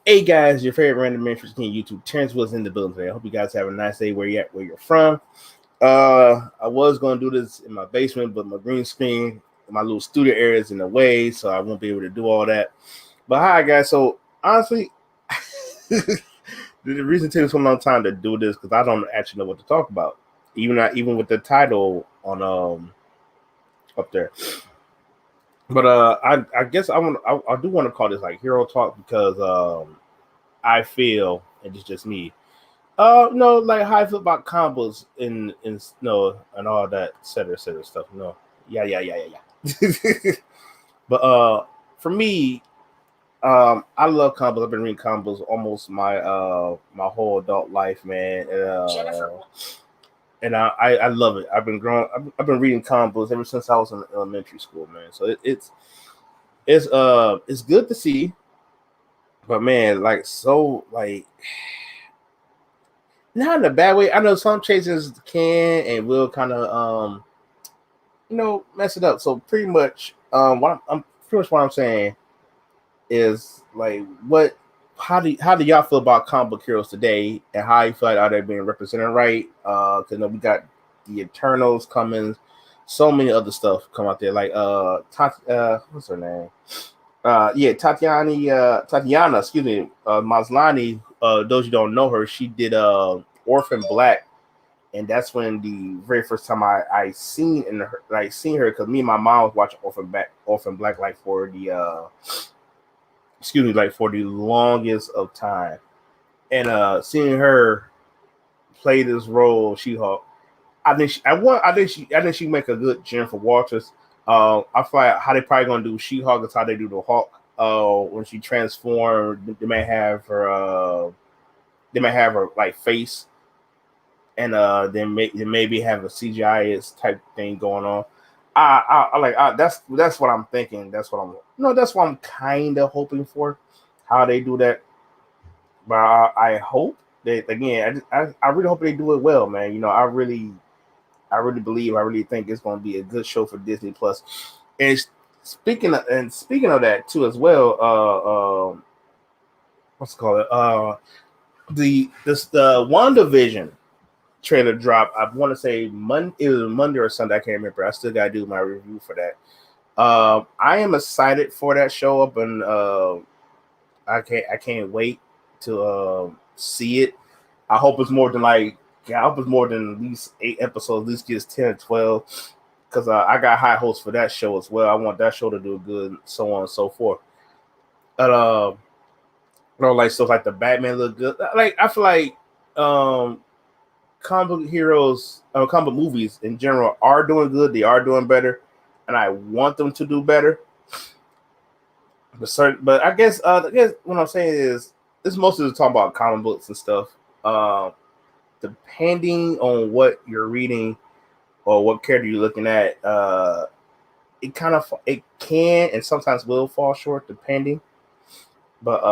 Hey guys, your favorite random man from YouTube, Terrence was in the building today. I hope you guys have a nice day where you at, where you're from. I was gonna do this in my basement, but my green screen, my little studio area is in the way, so I won't be able to do all that. But hi guys, so honestly, the reason it takes so long time to do this because I don't actually know what to talk about. Even with the title on up there. But I guess I do want to call this like hero talk because I feel, and it's just me. No, like how I feel about combos in no and all that et cetera stuff. No, yeah. But for me, I love combos. I've been reading combos almost my whole adult life, man. And I love it. I've been reading combos ever since I was in elementary school, man. So it's good to see, but man, like so like not in a bad way. I know some chasers can and will kind of mess it up. So pretty much what I'm pretty much what I'm saying is like what how do y'all feel about comic book heroes today and how you feel like are they being represented right? Because we got the Eternals coming, so many other stuff come out there like what's her name? Tatiana, excuse me, Maslany. Those you don't know her, she did Orphan Black, and that's when the very first time I seen her because me and my mom was watching Orphan Black like for the like for the longest of time, and seeing her play this role, She-Hulk, I think she make a good Jennifer Walters. I feel like how they probably gonna do She-Hulk is how they do the Hulk. When she transformed, they may have her like face, and then maybe have a CGI type thing going on. That's what I'm thinking. That's what I'm kind of hoping for. How they do that, but I hope that again. I really hope they do it well, man. I really believe, I really think it's going to be a good show for Disney Plus. And speaking of that too as well, what's it called? The WandaVision trailer drop. I want to say Monday. It was Monday or Sunday. I can't remember. I still got to do my review for that. I am excited for that show up, and I can't wait to see it. I hope it's more than like I hope it's more than at least 8 episodes. At least gets 10 or 12. Because I got high hopes for that show as well. I want that show to do good, so on and so forth. But like stuff like the Batman look good. Like I feel like comic heroes, comic movies in general are doing good. They are doing better, and I want them to do better. But I guess what I'm saying is this mostly talking about comic books and stuff. Depending on what you're reading or what character you're looking at, it can and sometimes will fall short depending. But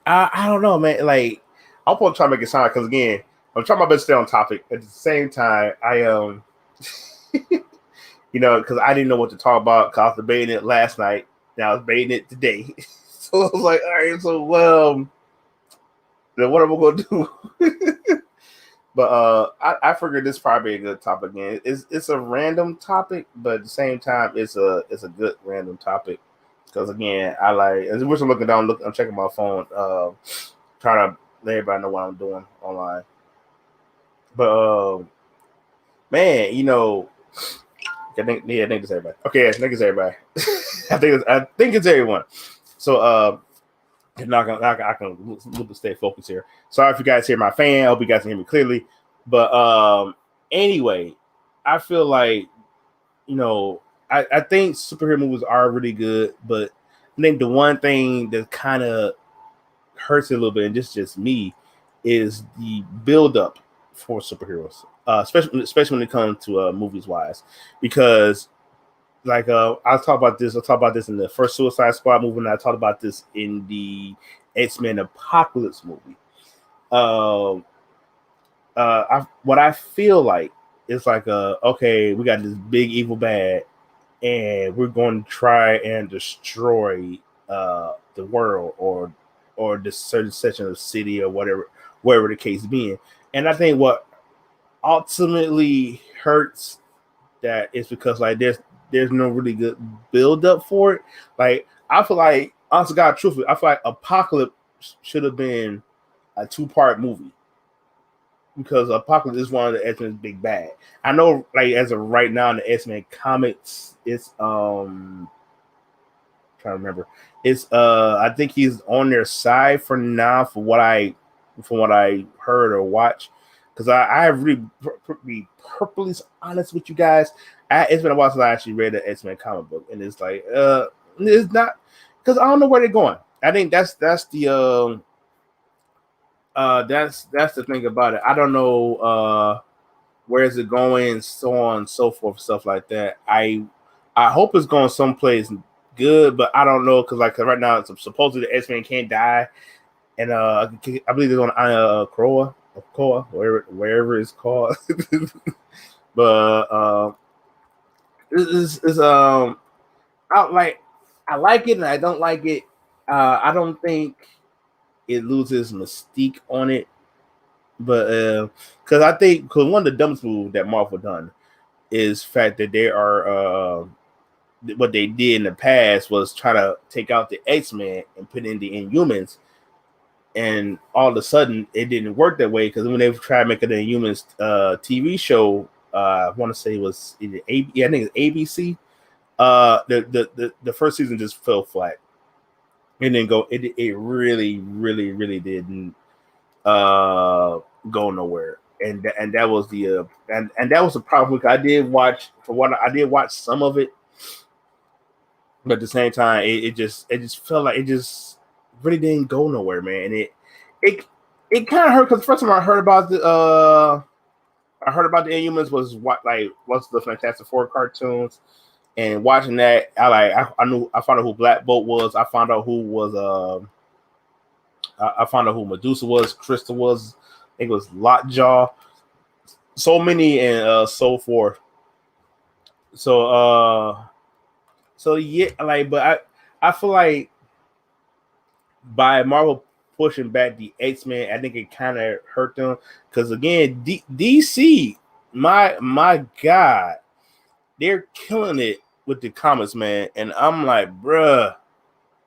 I don't know, man. Like I'll probably try to make it sound because again, I'm trying my best to stay on topic. At the same time, I because I didn't know what to talk about. Cause I was debating it last night. Now I was debating it today. So I was like, all right, so then what am I gonna do? But I figured this probably a good topic again. It's a random topic, but at the same time, it's a good random topic. Because again, I like as much I'm looking down, I'm checking my phone, trying to let everybody know what I'm doing online. But man, I think it's everybody. Okay, I think it's everybody. I think it's everyone. So I can stay focused here. Sorry if you guys hear my fan. I hope you guys can hear me clearly. But anyway, I feel like I think superhero movies are really good, but I think the one thing that kind of hurts it a little bit, and this is just me, is the build up for superheroes, especially when it comes to movies wise, because like I'll talk about this in the first Suicide Squad movie, and I talked about this in the X-Men Apocalypse movie. What I feel like is like okay, we got this big evil bad, and we're going to try and destroy the world or this certain section of the city or wherever the case being. And I think what ultimately hurts that is because like there's no really good build up for it. Like I feel like, honest to God, truthfully, I feel like Apocalypse should have been a 2-part movie because Apocalypse is one of the X-Men's big bad. I know, like as of right now in the X-Men comics, it's trying to remember. It's I think he's on their side for now, from what I heard or watched. Because I really be purposely honest with you guys. It's been a while since I actually read the X-Men comic book, and it's like it's not, because I don't know where they're going. I think that's the that's the thing about it. I don't know where is it going, so on and so forth, stuff like that. I hope it's going someplace good, but I don't know because like right now it's supposedly the X-Men can't die, and I believe they're on Koa, wherever it's called. But it's I like it and I don't like it. I don't think it loses mystique on it, but because I think because one of the dumbest moves that Marvel done is the fact that they are what they did in the past was try to take out the X-Men and put in the Inhumans, and all of a sudden it didn't work that way because when they tried making the Inhumans TV show, I want to say it was either I think it's ABC. The first season just fell flat. It didn't go. It really, really, really didn't go nowhere. And that was the and that was the problem. I did watch some of it, but at the same time, it just felt like it just really didn't go nowhere, man. And it kind of hurt because the first time I heard about the Inhumans was what's the Fantastic Four cartoons, and watching that I found out who Black Bolt was. I found out who was I found out who Medusa was, Crystal was, I think it was Lockjaw, so many and so forth. So yeah, like, but I feel like by Marvel pushing back the X-Men, I think it kind of hurt them because again, DC, my God, they're killing it with the comics, man. And I'm like, bruh,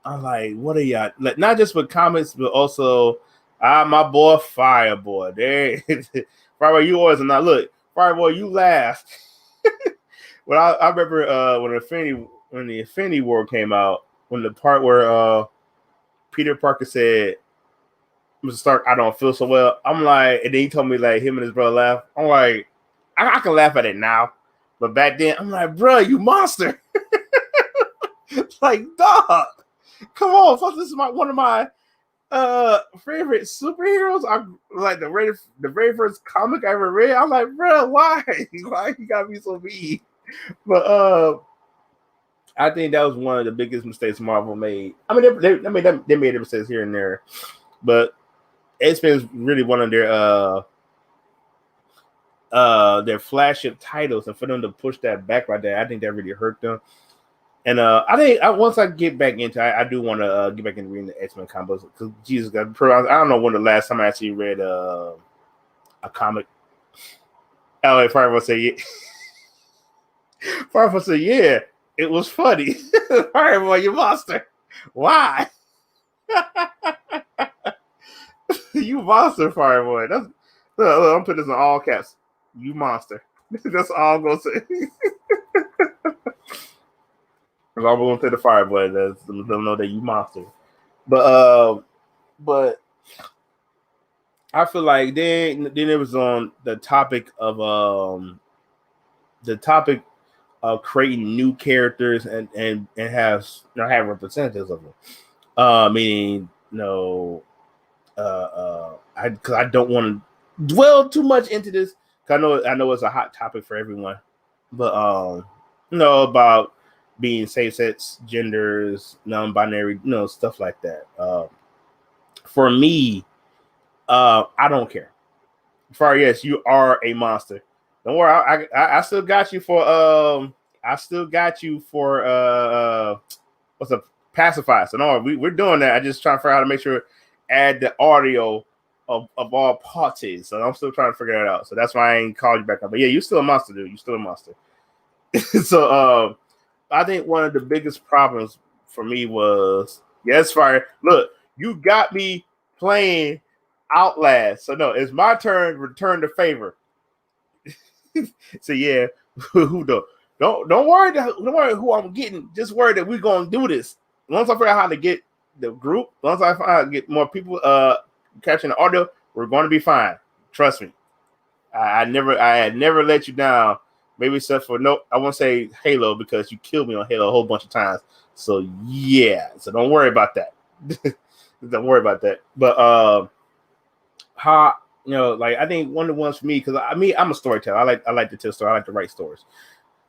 I'm like, what are y'all like? Not just with comics, but also my boy Fireboy. There, Fireboy, you always not look. Fireboy, you laughed. Well, I remember when the Infinity War came out, when the part where Peter Parker said, "Mr. Stark, I don't feel so well." I'm like, and then he told me like him and his brother laugh. I'm like, I can laugh at it now, but back then I'm like, bro, you monster. Like, dog, come on, fuck, this is one of my favorite superheroes. I like the very first comic I ever read. I'm like, bro, why you gotta be so mean? But I think that was one of the biggest mistakes Marvel made. I mean, they made mistakes here and there, but X-Men is really one of their flagship titles, and for them to push that back like that, I think that really hurt them. And I think once I get back into, I do want to get back into reading the X-Men comics because Jesus, I don't know when the last time I actually read a comic. LA Fireball say yeah. Fireball say yeah, it was funny. Fireball, you monster. Why? You monster, Fireboy. That's look, I'm putting this in all caps. You monster. That's all I'm gonna say. I'm gonna say the Fireboy. Let them know that you monster. But I feel like then it was on the topic of creating new characters and have representatives of them. Meaning, because I don't want to dwell too much into this. Cause I know it's a hot topic for everyone, but about being safe sex, genders, non-binary, stuff like that. For me, I don't care. Yes, you are a monster. Don't worry, I still got you for what's a pacified. So no, we're doing that. I just trying to figure out how to make sure add the audio of all parties. So I'm still trying to figure that out. So that's why I ain't called you back up. But yeah, you still a monster, dude. You still a monster. So I think one of the biggest problems for me was fire. Look, you got me playing Outlast. So no, it's my turn to return the favor. So yeah, who don't worry who I'm getting. Just worry that we're gonna do this. Once I figure out how to get the group, once I find out get more people capturing the audio, we're gonna be fine. Trust me. I had never let you down. Maybe except for I won't say Halo because you killed me on Halo a whole bunch of times. So yeah, so don't worry about that. Don't worry about that. But how like I think one of the ones for me because I'm a storyteller. I like to tell stories. I like to write stories.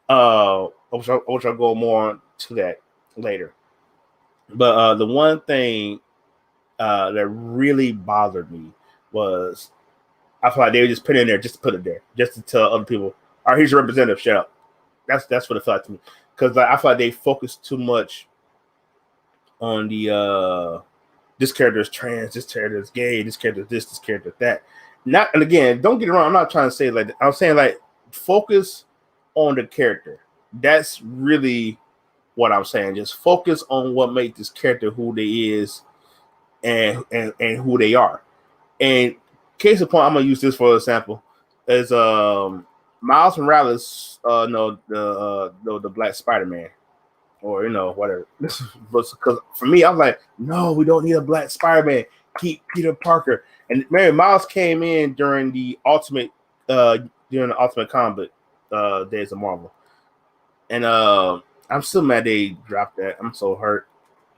Which I'll go more on to that later. But the one thing that really bothered me was I feel like they would just put it in there just to put it there, just to tell other people, all right, here's your representative, shut up. That's what it felt like to me. Because I feel like they focus too much on the this character is trans, this character is gay, this character is this character is that. Not, and again, don't get it wrong. I'm not trying to say like that. I'm saying like focus on the character. That's really what I'm saying. Just focus on what makes this character who they is and who they are. And case in point, I'm gonna use this for example. Is Miles Morales the Black Spider-Man. Or whatever. Because for me, I was like, no, we don't need a Black Spider-Man. Keep Peter Parker. And Mary Miles came in during the Ultimate Combat days of Marvel. And I'm still mad they dropped that. I'm so hurt.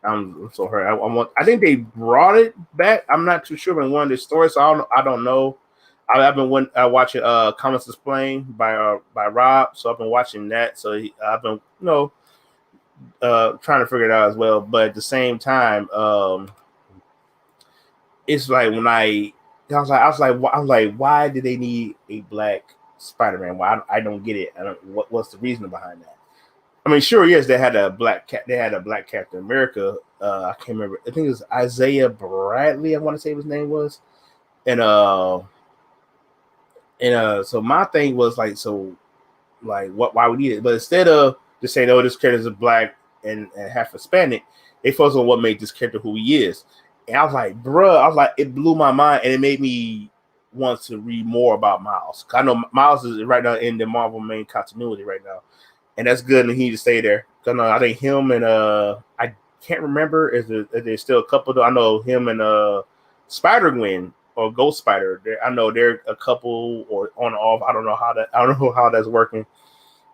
I'm so hurt. I think they brought it back. I'm not too sure in one of the stories, so I don't know. I've been watching Comics Explained by Rob, so I've been watching that. So I've been trying to figure it out as well. But at the same time, it's like when I was like, why did they need a Black Spider-Man? Why I don't get it. What's the reason behind that? I mean, sure, yes, they had a black Captain America. I can't remember. I think it was Isaiah Bradley. I want to say his name was, and so my thing was like, so like, why we need it? But instead of just saying, oh, this character is black and half Hispanic, they focus on what made this character who he is. And I was like, bruh, it blew my mind, and it made me want to read more about Miles. I know Miles is right now in the Marvel main continuity right now. And that's good, and he need to stay there. I think him and I can't remember is there's still a couple. I know him and Spider-Gwen or Ghost Spider. I know they're a couple or on and off. I don't know how that's working.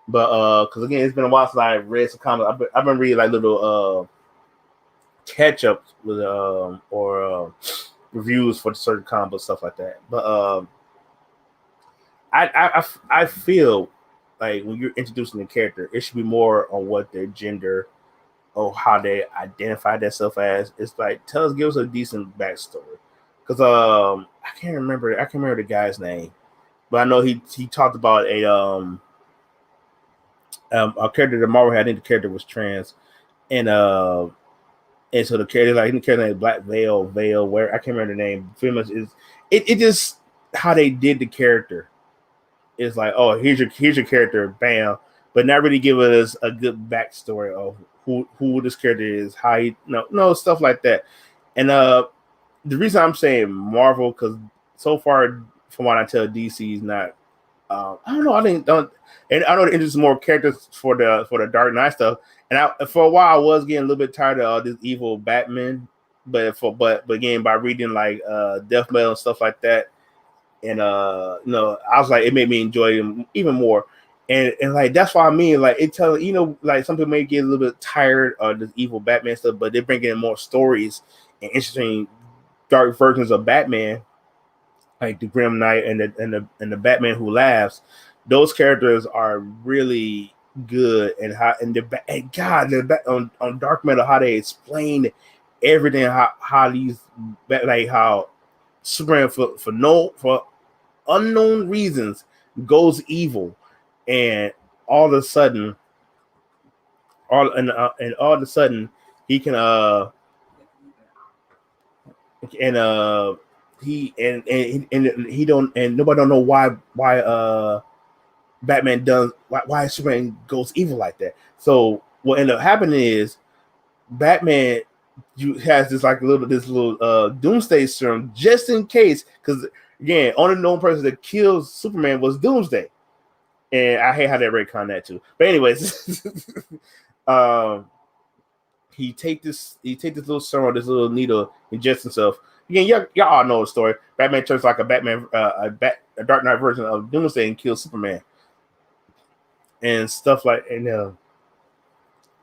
But because again, it's been a while since I read some comics. I've been reading like little catch ups with or reviews for certain comics, stuff like that. But I feel like when you're introducing the character, it should be more on what their gender or how they identify themselves as. It's like give us a decent backstory. Because I can't remember the guy's name, but I know he talked about a character that Marvel had. I think the character was trans, and so the character named Black Veil, where I can't remember the name. Pretty much is it just how they did the character. It's like, oh, here's your character, bam, but not really giving us a good backstory of who this character is, how he stuff like that. And the reason I'm saying Marvel, because so far from what I tell, DC is not. I don't know. And I know they're interested more characters for the Dark Knight stuff. And for a while I was getting a little bit tired of this evil Batman, but again by reading like Death Metal and stuff like that. And I was like, it made me enjoy him even more, and like that's why I mean, like it tells like some people may get a little bit tired of this evil Batman stuff, but they're bringing in more stories and interesting dark versions of Batman, like the Grim Knight and the Batman Who Laughs. Those characters are really good, and on Dark Metal how they explain everything, how these like how Superman for unknown reasons goes evil, and all of a sudden He can and he don't, and nobody don't know why Batman does why Superman goes evil like that. So what ended up happening is Batman has this little Doomsday serum just in case, because again, only known person that kills Superman was Doomsday, and I hate how they retcon that too. But anyways, he take this little serum, this little needle, injects himself. Again, y'all all know the story. Batman turns like a Dark Knight version of Doomsday and kills Superman and stuff like, and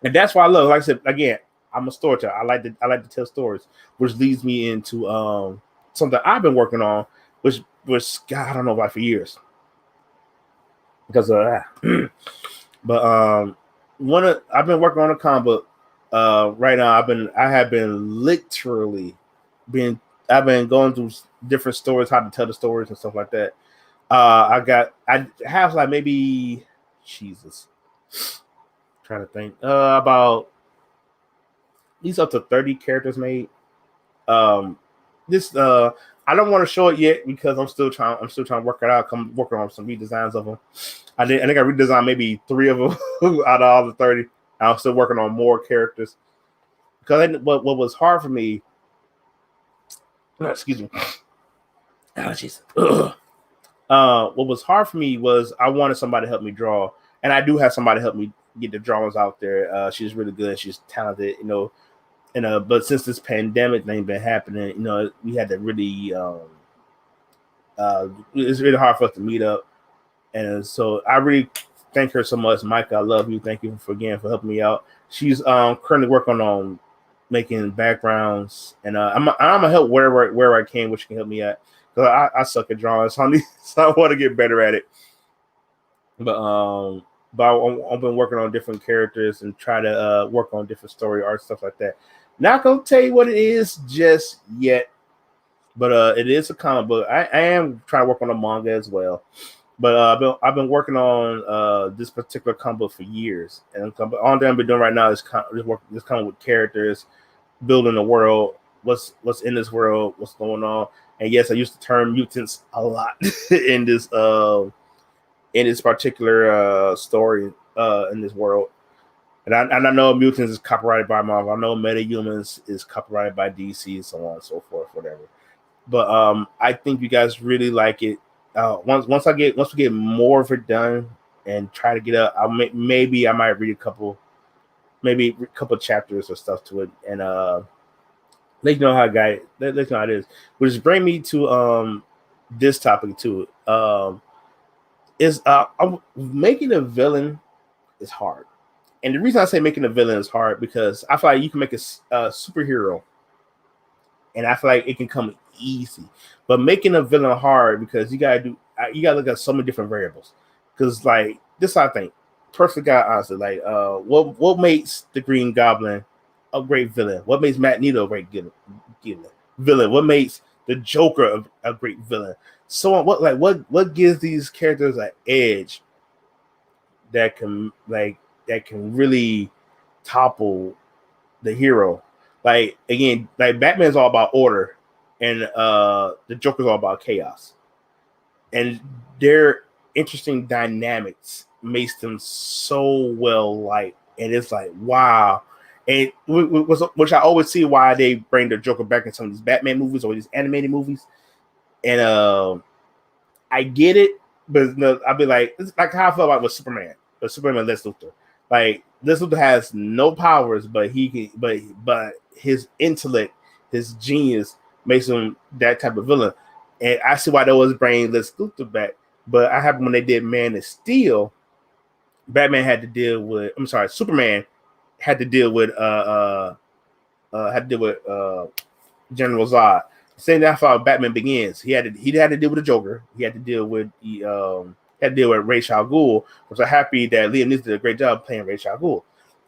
that's why I love. Like I said again, I'm a storyteller. I like to tell stories, which leads me into something I've been working on, which God, I don't know, like for years, because of that. But I've been working on a comic book. Right now, I've been going through different stories, how to tell the stories and stuff like that. I have like maybe Jesus. Trying to think about these up to 30 characters made. This I don't want to show it yet because I'm still trying to work it out. I'm working on some redesigns of them. I think I redesigned maybe 3 of them out of all the 30. I'm still working on more characters because what was hard for me. Excuse me. Oh, jeez. What was hard for me was I wanted somebody to help me draw, and I do have somebody to help me get the drawings out there. She's really good. She's talented, you know. And but since this pandemic ain't been happening, you know, we had to really it's really hard for us to meet up. And so I really thank her so much. Micah, I love you. Thank you for helping me out. She's currently working on making backgrounds, and I'm gonna help wherever I can, which can help me at. Because I suck at drawing, so I want to get better at it. But I've been working on different characters and try to work on different story art, stuff like that. Not gonna tell you what it is just yet, but it is a comic book. I am trying to work on a manga as well. But I've been working on this particular comic book for years, and all that I've been doing right now is just coming with characters, building the world, what's in this world, what's going on. And yes, I used the term mutants a lot in this particular story in this world. And I know Mutants is copyrighted by Marvel. I know MetaHumans is copyrighted by DC, and so on and so forth, whatever. But I think you guys really like it. Once we get more of it done and try to get up, maybe I might read a couple chapters or stuff to it, and let you know how let you know how it is. Which brings me to this topic too. Is making a villain is hard. And the reason I say making a villain is hard because I feel like you can make a superhero, and I feel like it can come easy. But making a villain hard because you gotta look at so many different variables. Because like this, I think, perfect guy, honestly, like what makes the Green Goblin a great villain? What makes Magneto a great villain? What makes the Joker a great villain? So what gives these characters an edge that can really topple the hero? Like again, like Batman's all about order, and the Joker's all about chaos. And their interesting dynamics makes them so well liked, and it's like wow. And which I always see why they bring the Joker back in some of these Batman movies or these animated movies. And I get it, but no, I'll be like, it's like how I felt about with Superman. But Superman Lex Luthor. Like Lex Luthor has no powers, but but his intellect, his genius makes him that type of villain. And I see why they always bring Lex Luthor back. But I have when they did Man of Steel, Superman had to deal with General Zod. Same thing how Batman Begins. He had to deal with the Joker. He had to deal with Ra's al Ghul. I'm so happy that Liam Neeson did a great job playing Ra's al Ghul.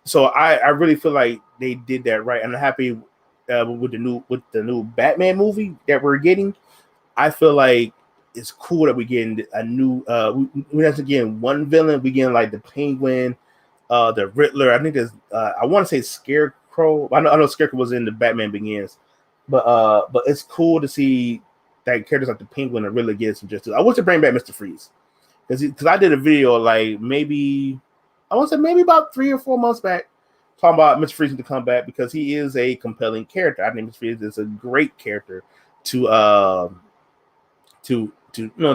So I really feel like they did that right, and I'm happy with the new Batman movie that we're getting. I feel like it's cool that we're getting a new. We have to get one villain. We getting like the Penguin, the Riddler. I think there's. I want to say Scarecrow. I know Scarecrow was in the Batman Begins, but it's cool to see that characters like the Penguin are really getting some justice. I want to bring back Mr. Freeze because I did a video like maybe about 3 or 4 months back talking about Mr. Freeze to come back because he is a compelling character. I think Mr. Freeze is a great character to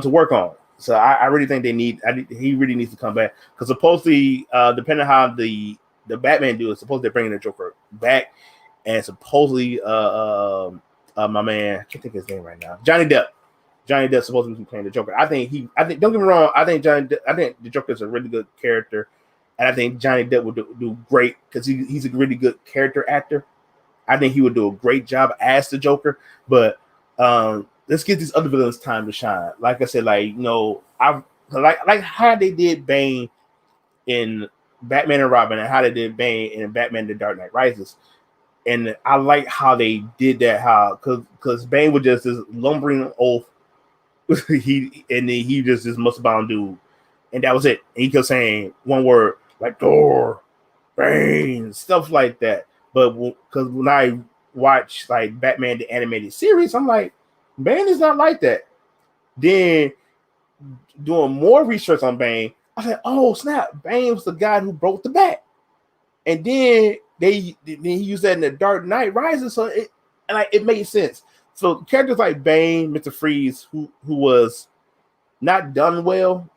work on. So I really think he really needs to come back because supposedly, depending on how the Batman do it, supposedly they're bringing the Joker back, and supposedly, my man, I can't think of his name right now, Johnny Depp. Johnny Depp supposed to be playing the Joker. I think don't get me wrong, I think the Joker is a really good character, and I think Johnny Depp would do great because he's a really good character actor. I think he would do a great job as the Joker, but let's give these other villains time to shine. Like I said, I like how they did Bane in Batman and Robin, and how they did Bane in Batman: The Dark Knight Rises. And I like how they did that. Because Bane was just this lumbering oaf. He just this muscle bound dude, and that was it. And he kept saying one word like Thor, Bane, stuff like that. But because when I watch like Batman the animated series, I'm like, Bane is not like that. Then doing more research on Bane, I said, "Oh snap! Bane was the guy who broke the bat." And then he used that in the Dark Knight Rises, so it made sense. So characters like Bane, Mr. Freeze, who was not done well,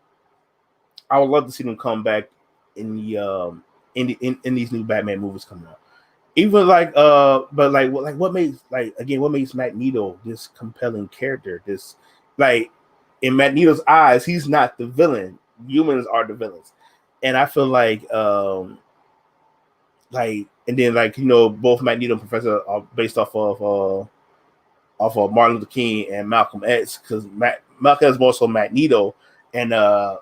I would love to see them come back in these new Batman movies coming out. Even what makes Magneto this compelling character? This in Magneto's eyes, he's not the villain. Humans are the villains, and I feel and then both Magneto and Professor are based off of Martin Luther King and Malcolm X because Malcolm is more so Magneto and Martin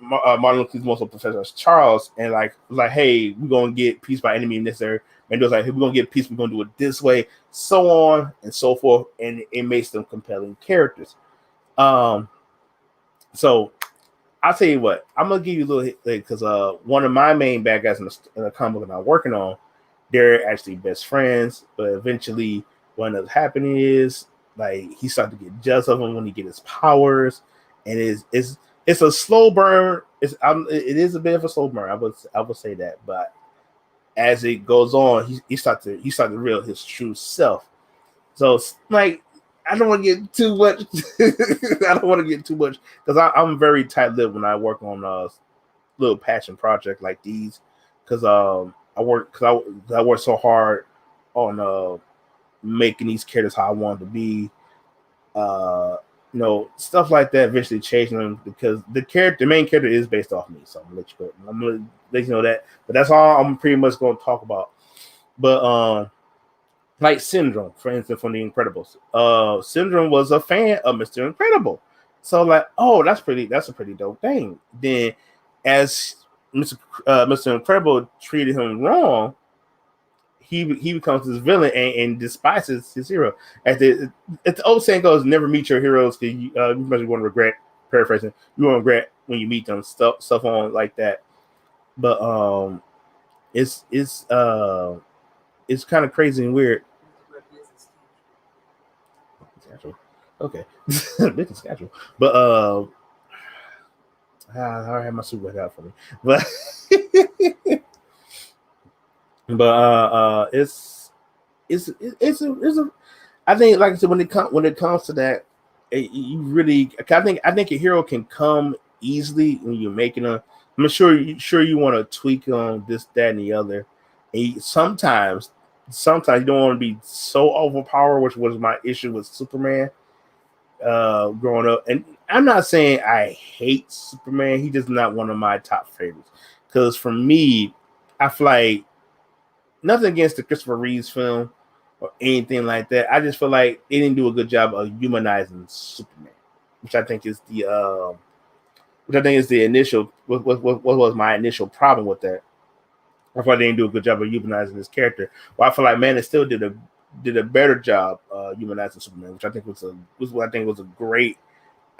Luther King is more so Professor Charles, and hey, we're gonna get peace by enemy necessary. Magneto's like, hey, we're gonna get peace, we're gonna do it this way, so on and so forth, and it makes them compelling characters. So I'll tell you what, I'm gonna give you a little hit because one of my main bad guys in the comic book I'm working on, they're actually best friends, but eventually what ends up happening is he starts to get jealous of him when he gets his powers, and it's a slow burn. It is a bit of a slow burn. I would say that, but as it goes on, he starts to reveal his true self. So I don't want to get too much. I don't want to get too much because I'm very tight-lipped when I work on a little passion project like these. Because I work so hard on making these characters how I want them to be. Stuff like that. Eventually changing them because the main character is based off me. So I'm gonna let you know that. But that's all I'm pretty much going to talk about. But like Syndrome, for instance, from The Incredibles. Syndrome was a fan of Mr. Incredible. So that's a pretty dope thing. Then as Mr. Incredible treated him wrong, he becomes this villain and despises his hero. As the old saying goes, never meet your heroes because you must want to regret, paraphrasing, you won't regret when you meet them, stuff on like that. But it's kind of crazy and weird. Okay, business schedule. But I have my super out for me. But it's a. I think, like I said, when it comes to that, you really. I think a hero can come easily when you're making them. I'm sure you want to tweak on this, that, and the other. And sometimes you don't want to be so overpowered, which was my issue with Superman growing up. And I'm not saying I hate Superman. He's just not one of my top favorites. Because for me, I feel like nothing against the Christopher Reeves film or anything like that. I just feel like they didn't do a good job of humanizing Superman, which I think is the initial. What was my initial problem with that? I thought they didn't do a good job of humanizing this character. Well, I feel like Man of Steel did a better job humanizing Superman, which I think was a great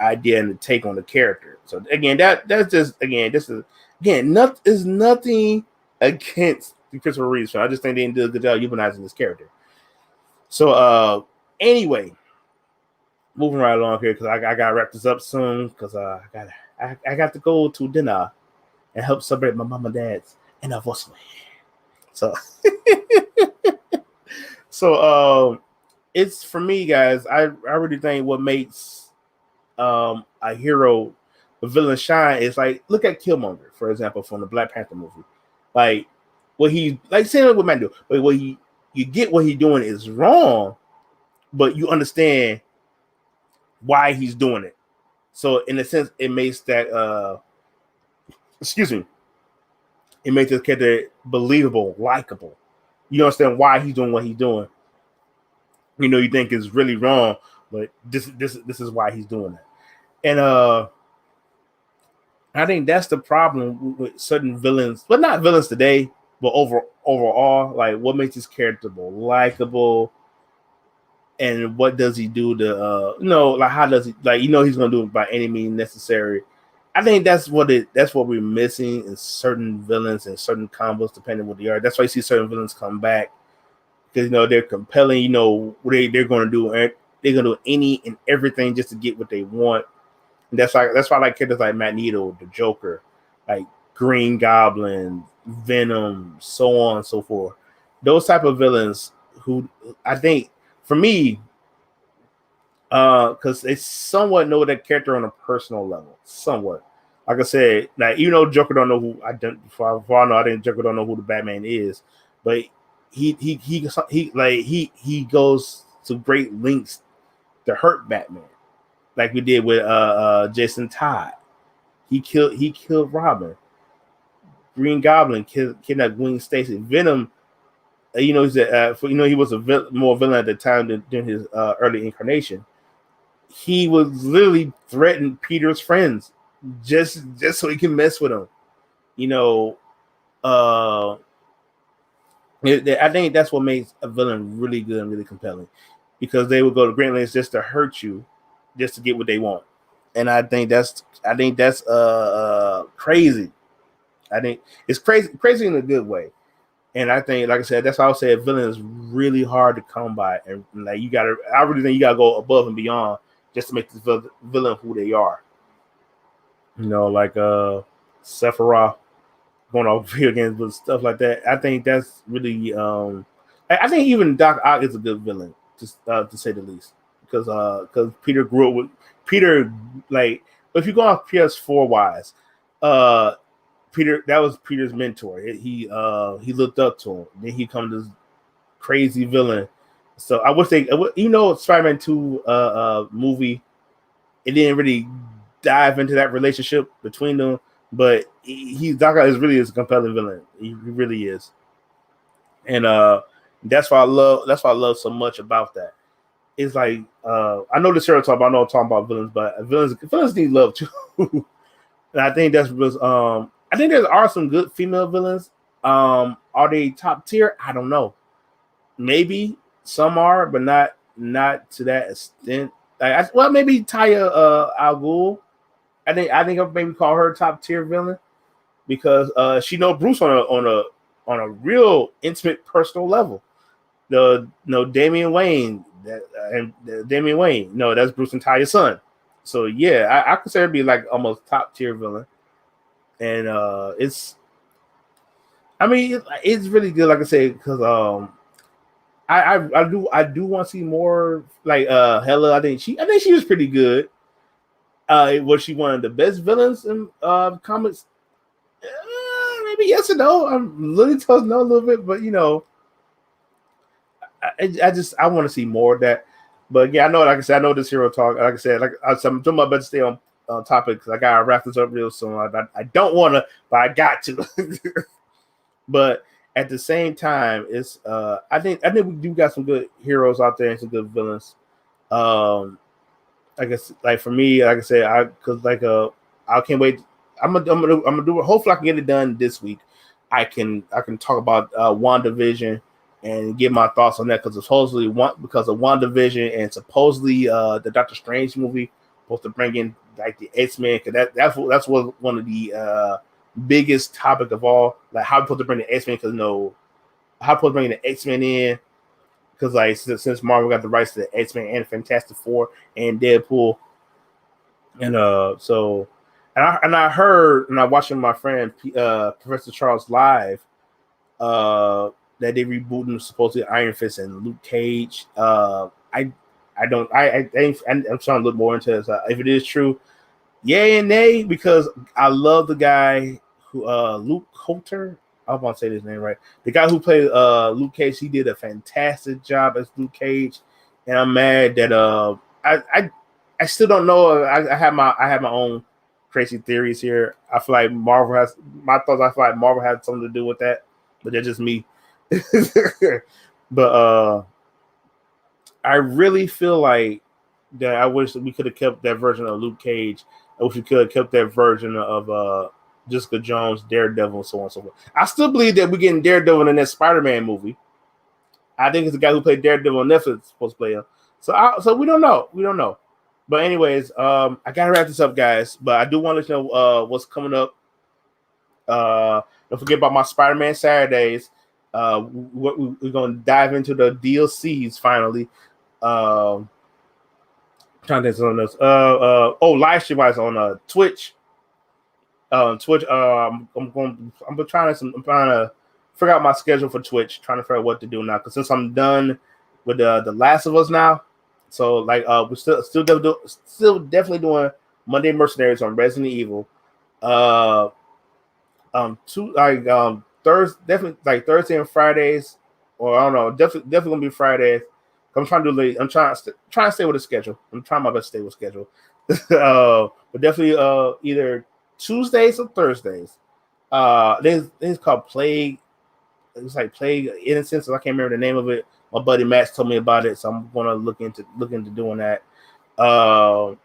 idea and the take on the character. So again, that's just this is nothing against Christopher Reeves film. I just think they didn't do a good job humanizing this character. So anyway, moving right along here because I gotta wrap this up soon because I got to go to dinner and help celebrate my mom and dad's anniversary. So it's for me, guys. I really think what makes a hero, a villain shine is like look at Killmonger, for example, from the Black Panther movie. Like what he like saying what man do, but what you get what he's doing is wrong, but you understand why he's doing it. So in a sense, it makes that it makes this character believable, likable. You understand why he's doing what he's doing. You know, you think it's really wrong, but this is why he's doing it. And I think that's the problem with certain villains, but not villains today, but overall, like what makes this character more likable, and what does he do to like how does he like he's gonna do it by any means necessary. I think that's what we're missing in certain villains and certain combos, depending on what they are. That's why you see certain villains come back because they're compelling. They're going to do. They're going to do any and everything just to get what they want. And that's why I like characters like Magneto, the Joker, like Green Goblin, Venom, so on and so forth. Those type of villains who I think for me, because they somewhat know that character on a personal level, somewhat. Like I said, like Joker don't know who I don't. Before I know, I didn't. Joker don't know who the Batman is, but he goes to great lengths to hurt Batman, like we did with Jason Todd. He killed Robin. Green Goblin kidnapped Gwen Stacy. Venom, he was more villain at the time than his early incarnation. He was literally threatening Peter's friends just so he can mess with them. I think that's what makes a villain really good and really compelling, because they would go to great lengths just to hurt you, just to get what they want. And I think that's crazy. I think it's crazy in a good way. And I think, like I said, that's why I would say a villain is really hard to come by, and like I really think you gotta go above and beyond just to make this villain who they are. Like Sephiroth going off video games, but stuff like that. I think that's really. I think even Doc Ock is a good villain, to say the least, because Peter grew up with Peter. Like, if you go off PS4 wise, Peter, that was Peter's mentor. He looked up to him. Then he come this crazy villain. So I wish Spider-Man 2 movie, it didn't really dive into that relationship between them, but Doc Ock is a compelling villain. He really is. And that's why I love so much about that. It's like I know the stereotype, I know I'm talking about villains, but villains need love too. And I think I think there are some good female villains. Are they top tier? I don't know. Maybe some are, but not to that extent. Maybe Talia al Ghul. I think I'll maybe call her top tier villain because she knows Bruce on a real intimate personal level. Damian Wayne, Damian Wayne. No, that's Bruce and Talia's son. So yeah, I consider her to be like almost top tier villain. And it's really good, like I said, because I do want to see more like Hela. I think she was pretty good. Was she one of the best villains in comics? Maybe yes or no. I'm really tough no a little bit, but I want to see more of that. But yeah, I know, like I said, I know this hero talk. Like I said, I'm doing my best to stay on topic because I gotta wrap this up real soon. I don't want to, but I got to. But at the same time, it's I think we do got some good heroes out there and some good villains. I guess like for me, like I said, I can't wait. I'm gonna do it. Hopefully, I can get it done this week. I can talk about WandaVision and give my thoughts on that because because of WandaVision and supposedly the Doctor Strange movie supposed to bring in like the X-Men, because that's one of the biggest topic of all, like how we supposed to bring the X-Men, because how supposed bringing the X-Men in because like since Marvel got the rights to the X-Men and Fantastic Four and Deadpool, and so and I heard and I watching my friend Professor Charles live that they rebooting supposedly Iron Fist and Luke Cage. I think I'm trying to look more into this. If it is true, yay and nay, because I love the guy who Luke Coulter. I want to say his name right. The guy who played Luke Cage, he did a fantastic job as Luke Cage, and I'm mad that I still don't know. I have my own crazy theories here. I feel like Marvel has my thoughts. I feel like Marvel had something to do with that, but that's just me. But I really feel like that I wish that we could have kept that version of Luke Cage. I wish we could have kept that version of Jessica Jones, Daredevil, and so on and so forth. I still believe that we're getting Daredevil in that Spider-Man movie. I think it's the guy who played Daredevil on Netflix supposed to play him. So we don't know. We don't know. But anyways, I gotta wrap this up, guys. But I do want to let you know what's coming up. Don't forget about my Spider-Man Saturdays. We're gonna dive into the DLCs finally. Trying to think something else. Live stream wise on Twitch. Twitch. I'm trying to figure out my schedule for Twitch. Trying to figure out what to do now because since I'm done with the Last of Us now, so like we're still definitely doing Monday Mercenaries on Resident Evil. Thursday definitely like Thursday and Fridays, or I don't know, definitely gonna be Fridays. I'm trying to do late. I'm trying to stay with the schedule. I'm trying my best to stay with schedule. But definitely either Tuesdays or Thursdays. It's called Plague. It's like Plague Innocence. So I can't remember the name of it. My buddy Max told me about it, so I'm gonna look into doing that. I'm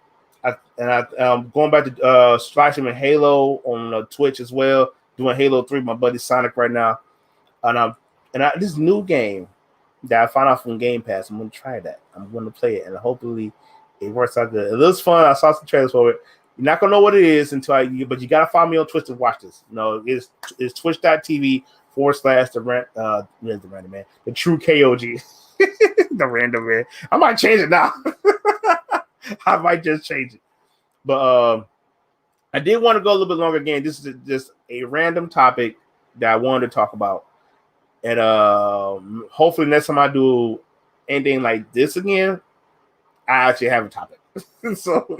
going back to streaming Halo on Twitch as well. Doing Halo 3, my buddy Sonic right now, and this new game that I found out from Game Pass. I'm gonna try that. I'm gonna play it, and hopefully it works out good. It looks fun. I saw some trailers for it. You're not gonna know what it is but you gotta follow me on Twitch to watch this. It's twitch.tv/the random man, the true KOG, the random man. I might change it now. I might just change it, but I did want to go a little bit longer. Again, this is just a random topic that I wanted to talk about. And hopefully next time I do anything like this again, I actually have a topic. So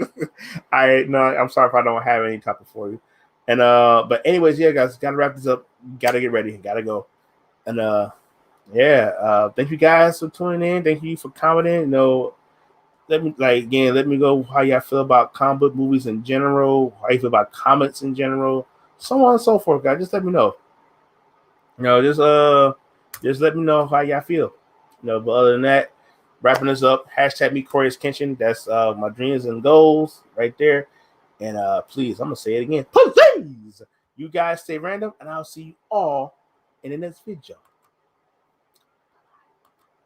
I'm sorry if I don't have any topic for you. And but anyways, yeah, guys, gotta wrap this up. Gotta get ready. Gotta go. And thank you guys for tuning in. Thank you for commenting. Let me know how y'all feel about comic book movies in general, how you feel about comics in general, so on and so forth, guys. Just let me know. Just let me know how y'all feel. But other than that, wrapping this up, hashtag me Corey's Kitchen. That's my dreams and goals right there. And please, I'm gonna say it again. Please, you guys stay random, and I'll see you all in the next video.